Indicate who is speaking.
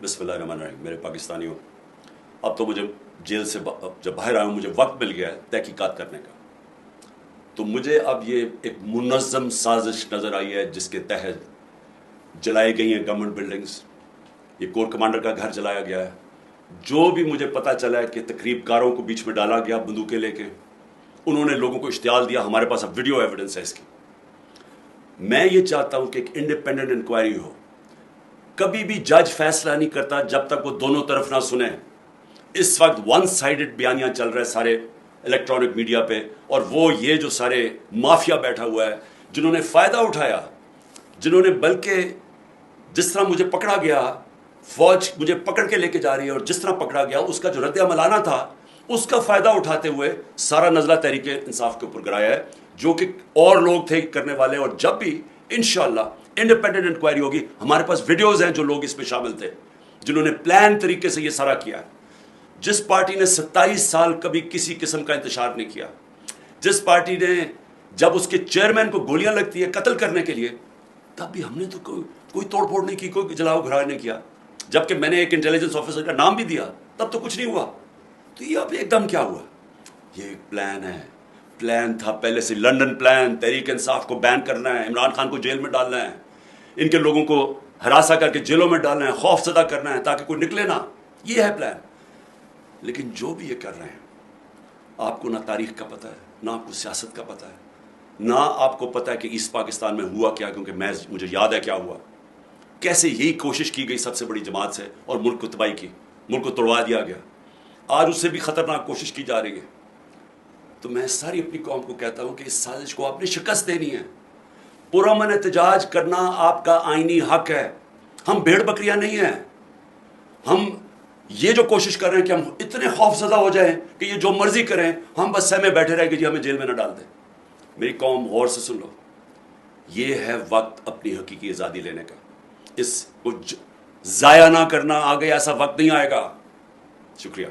Speaker 1: बिस्मिल्लाहिर्रहमानिर्रहीम। मेरे पाकिस्तानियों, अब तो मुझे जेल से जब बाहर आया हूँ, मुझे वक्त मिल गया है तहकीकात करने का। तो मुझे अब ये एक मुनज़्ज़म साजिश नज़र आई है जिसके तहत जलाई गई हैं गवर्नमेंट बिल्डिंग्स, ये कोर कमांडर का घर जलाया गया है। जो भी मुझे पता चला है कि तकरीबकारों को बीच में डाला गया बंदूकें लेके, उन्होंने लोगों को इश्तियाल दिया। हमारे पास अब वीडियो एविडेंस है इसकी। मैं ये चाहता हूँ कि एक इंडिपेंडेंट इंक्वायरी हो। कभी भी जज फैसला नहीं करता जब तक वो दोनों तरफ ना सुने। इस वक्त वन साइडेड बयानियां चल रहे सारे इलेक्ट्रॉनिक मीडिया पे, और वो ये जो सारे माफिया बैठा हुआ है जिन्होंने फ़ायदा उठाया, जिन्होंने बल्कि जिस तरह मुझे पकड़ा गया, फौज मुझे पकड़ के लेके जा रही है और जिस तरह पकड़ा गया उसका जो रद्द अमल आना था उसका फ़ायदा उठाते हुए सारा नज़ला तहरीक इंसाफ के ऊपर गिराया है, जो कि और लोग थे करने वाले। और जब भी इंशाअल्लाह इंडिपेंडेंट इंक्वायरी होगी, हमारे पास वीडियोज़ हैं जो लोग इसमें शामिल थे, जिन्होंने प्लान तरीके से ये सारा किया है। जिस पार्टी ने 27 साल कभी किसी किस्म का इंतशार नहीं किया, जिस पार्टी ने जब उसके चेयरमैन को गोलियां लगती है कत्ल करने के लिए, तब भी हमने तो कोई तोड़फोड़ नहीं की, कोई जलाओ घराव नहीं किया। जबकि मैंने एक इंटेलिजेंस ऑफिसर का नाम भी दिया, तब तो कुछ नहीं हुआ। तो ये अब एकदम क्या हुआ? ये एक प्लान है, प्लान था पहले से, लंदन प्लान। तहरीक इंसाफ को बैन करना है, इमरान खान को जेल में डालना है, इनके लोगों को हरासा करके जेलों में डालना है, खौफजदा करना है ताकि कोई निकले ना। ये है प्लान। लेकिन जो भी ये कर रहे हैं, आपको ना तारीख का पता है, ना आपको सियासत का पता है, ना आपको पता है कि ईस्ट पाकिस्तान में हुआ क्या, क्योंकि मुझे याद है क्या हुआ। कैसे यही कोशिश की गई सबसे बड़ी जमात से और मुल्क को तबाही की, मुल्क को तोड़वा दिया गया। आज उससे भी ख़तरनाक कोशिश की जा रही है। तो मैं सारी अपनी कौम को कहता हूँ कि इस साजिश को आपने शिकस्त देनी है। पुरअमन एहतजाज करना आपका आईनी हक है। हम भेड़ बकरियां नहीं हैं। हम ये जो कोशिश कर रहे हैं कि हम इतने खौफजदा हो जाएं कि ये जो मर्जी करें, हम बस सहमे बैठे रहे कि जी हमें जेल में ना डाल दें। मेरी कौम गौर से सुन लो, ये है वक्त अपनी हकीकी आज़ादी लेने का। इसको ज़ाया ना करना, आगे ऐसा वक्त नहीं आएगा। शुक्रिया।